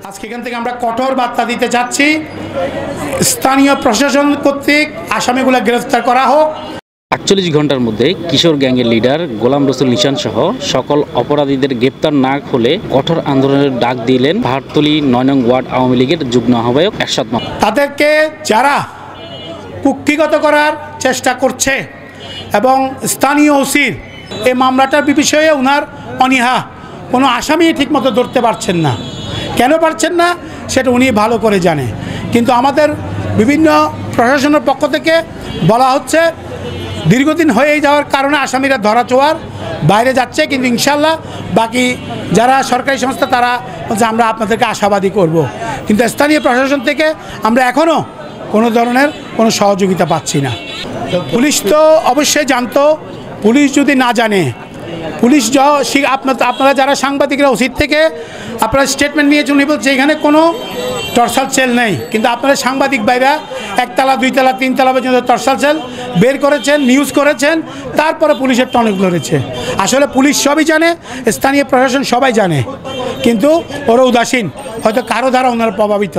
আজকে এখান থেকে আমরা কঠোর বার্তা দিতে চাচ্ছি, স্থানীয় প্রশাসন কর্তৃক আসামিগুলো গ্রেফতার করা হোক। ৪৮ ঘন্টার মধ্যে কিশোর গ্যাংয়ের লিডার গোলাম রসুল নিশান সহ সকল অপরাধীদের গ্রেপ্তার না হলে কঠোর আন্দোলনের ডাক দিলেন পাহাড়তলী ৯ নং ওয়ার্ড আওয়ামী লীগের যুগ্ম আহ্বায়ক এরশাদ মামুন। তাদেরকে যারা কুক্ষিগত করার চেষ্টা করছে এবং স্থানীয় ওসির এই মামলাটার বিষয়ে ওনার অনীহা, কোনো আসামি ঠিকমতো ধরতে পারছেন না। কেন পারছেন না সেটা উনি ভালো করে জানে, কিন্তু আমাদের বিভিন্ন প্রশাসনের পক্ষ থেকে বলা হচ্ছে দীর্ঘদিন হয়ে যাওয়ার কারণে আসামিরা ধরাছোঁয়ার বাইরে যাচ্ছে, কিন্তু ইনশাল্লাহ বাকি যারা সরকারি সংস্থা তারা বলছে আমরা আপনাদেরকে আশাবাদী করব, কিন্তু স্থানীয় প্রশাসন থেকে আমরা এখনও কোনো ধরনের কোনো সহযোগিতা পাচ্ছি না। পুলিশ তো অবশ্যই জানতো, পুলিশ যদি না জানে, পুলিশ আপনারা যারা সাংবাদিকরা ওসির থেকে আপনারা স্টেটমেন্ট নিয়েছেন, উনি বলছে এখানে কোনো টর্চার সেল নেই, কিন্তু আপনারা সাংবাদিক ভাইরা একতলা দুইতলা তিনতলা পর্যন্ত টর্চার সেল বের করেছেন, নিউজ করেছেন, তারপরে পুলিশের টনক ধরেছে। আসলে পুলিশ সবই জানে, স্থানীয় প্রশাসন সবাই জানে, কিন্তু ওরা উদাসীন, হয়তো কারো দ্বারা ওনারা প্রভাবিত।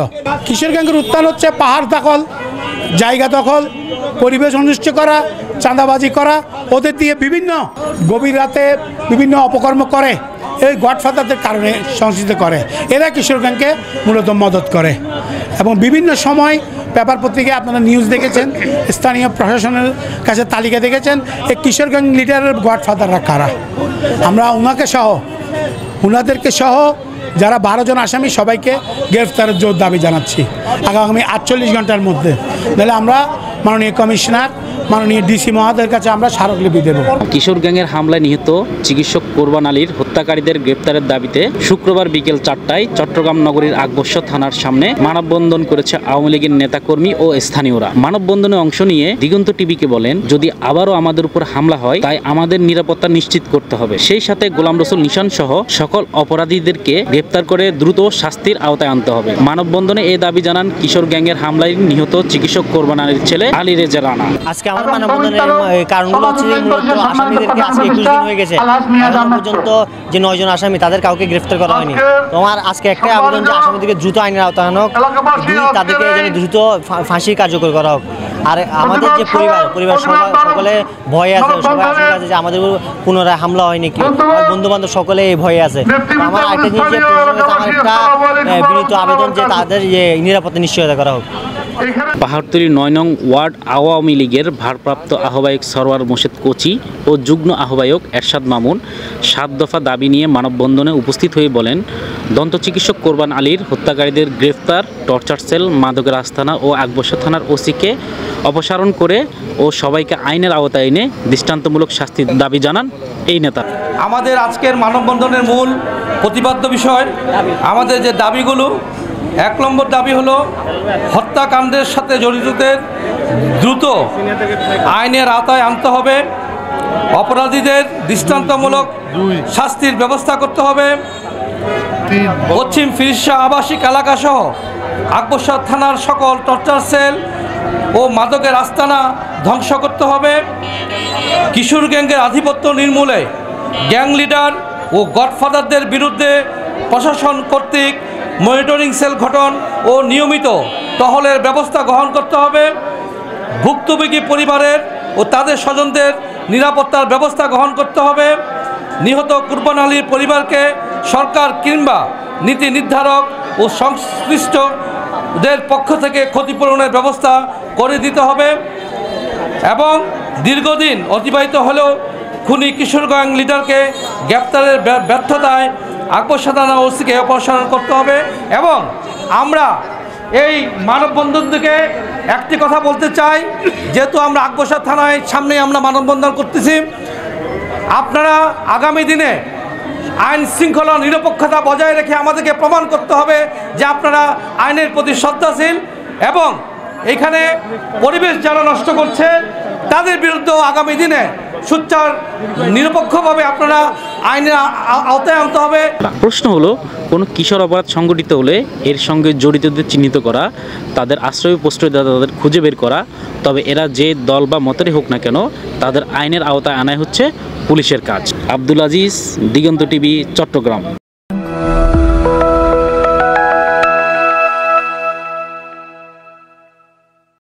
কিশোর গ্যাংয়ের উত্থান হচ্ছে পাহাড় দখল, জায়গা দখল, পরিবেশ অনিষ্ট করা, চাঁদাবাজি করা, ওদের দিয়ে বিভিন্ন গভীর রাতে বিভিন্ন অপকর্ম করে, এই গডফাদারদের কারণে সংশ্লিষ্ট করে। এরা কিশোর গ্যাংকে মূলত মদত করে এবং বিভিন্ন সময় পেপার পত্রিকায় আপনারা নিউজ দেখেছেন, স্থানীয় প্রশাসনের কাছে তালিকা দেখেছেন, এই কিশোর গ্যাং লিডারের গডফাদাররা কারা। আমরা ওনাদেরকে সহ যারা 12 জন আসামি সবাইকে গ্রেফতারের জোর দাবি জানাচ্ছি আগামী 48 ঘন্টার মধ্যে। নাহলে আমরা মাননীয় কমিশনার, মাননীয় ডিসি মহোদয়ের কাছে আমরা স্মারকলিপি দেব। কিশোর গ্যাংয়ের হামলায় নিহত চিকিৎসক কোরবান আলীর হত্যাকারীদের গ্রেপ্তারের দাবিতে শুক্রবার বিকেল 4টায় চট্টগ্রাম নগরীর আকবর্ষা থানার সামনে মানববন্ধন করেছে আওয়ামী লীগের নেতাকর্মী ও স্থানীয়রা। মানববন্ধনে অংশ নিয়ে দিগন্ত টিভিকে বলেন, যদি আবারও আমাদের উপর হামলা হয় তাই আমাদের নিরাপত্তা নিশ্চিত করতে হবে। সেই সাথে গোলাম রসুল নিশান সহ সকল অপরাধীদেরকে গ্রেপ্তার করে দ্রুত শাস্তির আওতায় আনতে হবে। মানববন্ধনে এই দাবি জানান কিশোর গ্যাংয়ের হামলায় নিহত চিকিৎসক কোরবান আলীর ছেলে আলী রেজা রানা। আজকে আমার মানববন্ধনের কারণগুলো হচ্ছে মূলত আসামিদেরকে আজকে 21 দিন হয়ে গেছে, এখন পর্যন্ত যে 9 জন আসামি তাদের কাউকে গ্রেফতার করা হয়নি। তোমার আজকে একটাই আবেদন যে আসামিদেরকে দ্রুত আইনের আওতায় আনা হোক, তাদেরকে যেন দ্রুত ফাঁসি কার্যকর করা হোক। আর আমাদের যে পরিবার সকলে ভয়ে আছে, সবাই আশঙ্কা আছে যে আমাদের পুনরায় হামলা হয়নি কি, বন্ধু বান্ধব সকলে ভয়ে আছে। আমার একটা জিনিস যে আমার একটা বিনীত আবেদন যে তাদের যে নিরাপত্তা নিশ্চয়তা করা হোক। পাহাড়তলী ৯ নং ওয়ার্ড আওয়ামী লীগের ভারপ্রাপ্ত আহ্বায়ক সরওয়ার মোর্শেদ কোচি ও যুগ্ম আহ্বায়ক এরশাদ মামুন 7 দফা দাবি নিয়ে মানববন্ধনে উপস্থিত হয়ে বলেন, দন্ত চিকিৎসক কোরবান আলীর হত্যাকারীদের গ্রেফতার, টর্চার সেল, মাদকের আস্তানা ও আকবর্ষা থানার ওসিকে অপসারণ করে ও সবাইকে আইনের আওতায় এনে দৃষ্টান্তমূলক শাস্তির দাবি জানান এই নেতা। আমাদের আজকের মানববন্ধনের মূল প্রতিপাদ্য বিষয়, আমাদের যে দাবিগুলো, 1 নম্বর দাবি হলো হত্যাকাণ্ডের সাথে জড়িতদের দ্রুত আইনের আওতায় আনতে হবে, অপরাধীদের দৃষ্টান্তমূলক শাস্তির ব্যবস্থা করতে হবে, পশ্চিম ফিরিশা আবাসিক এলাকাসহ আকবর্ষা থানার সকল টর্চার সেল ও মাদকের আস্তানা ধ্বংস করতে হবে, কিশোর গ্যাংয়ের আধিপত্য নির্মূলে গ্যাং লিডার ও গডফাদারদের বিরুদ্ধে প্রশাসন কর্তৃক মনিটরিং সেল গঠন ও নিয়মিত টহলের ব্যবস্থা গ্রহণ করতে হবে, ভুক্তভোগী পরিবারের ও তাদের স্বজনদের নিরাপত্তার ব্যবস্থা গ্রহণ করতে হবে, নিহত কোরবান আলীর পরিবারকে সরকার কিংবা নীতি নির্ধারক ও সংশ্লিষ্টদের পক্ষ থেকে ক্ষতিপূরণের ব্যবস্থা করে দিতে হবে এবং দীর্ঘদিন অতিবাহিত হলেও খুনি কিশোর গ্যাং লিডারকে গ্রেপ্তারের ব্যর্থতায় আকবর্ষা থানা ওসিকে অপসারণ করতে হবে। এবং আমরা এই মানববন্ধন থেকে একটি কথা বলতে চাই, যেহেতু আমরা আকবর্ষা থানায় সামনে আমরা মানববন্ধন করতেছি, আপনারা আগামী দিনে আইন শৃঙ্খলা নিরপেক্ষতা বজায় রেখে আমাদেরকে প্রমাণ করতে হবে যে আপনারা আইনের প্রতি শ্রদ্ধাশীল এবং এখানে পরিবেশ যারা নষ্ট করছে তাদের বিরুদ্ধেও আগামী দিনে সুচার নিরপেক্ষভাবে আপনারা আইনের আওতায় আনতে হবে। প্রশ্ন হলো, কোনো কিশোর অপরাধ সংগঠিত হলে এর সঙ্গে জড়িতদের চিহ্নিত করা, তাদের আশ্রয় প্রশ্রয়দাতাদের খুঁজে বের করা, তবে এরা যে দল বা মতেরই হোক না কেন তাদের আইনের আওতায় আনাই হচ্ছে পুলিশের কাজ। আব্দুল আজিজ, দিগন্ত টিভি, চট্টগ্রাম।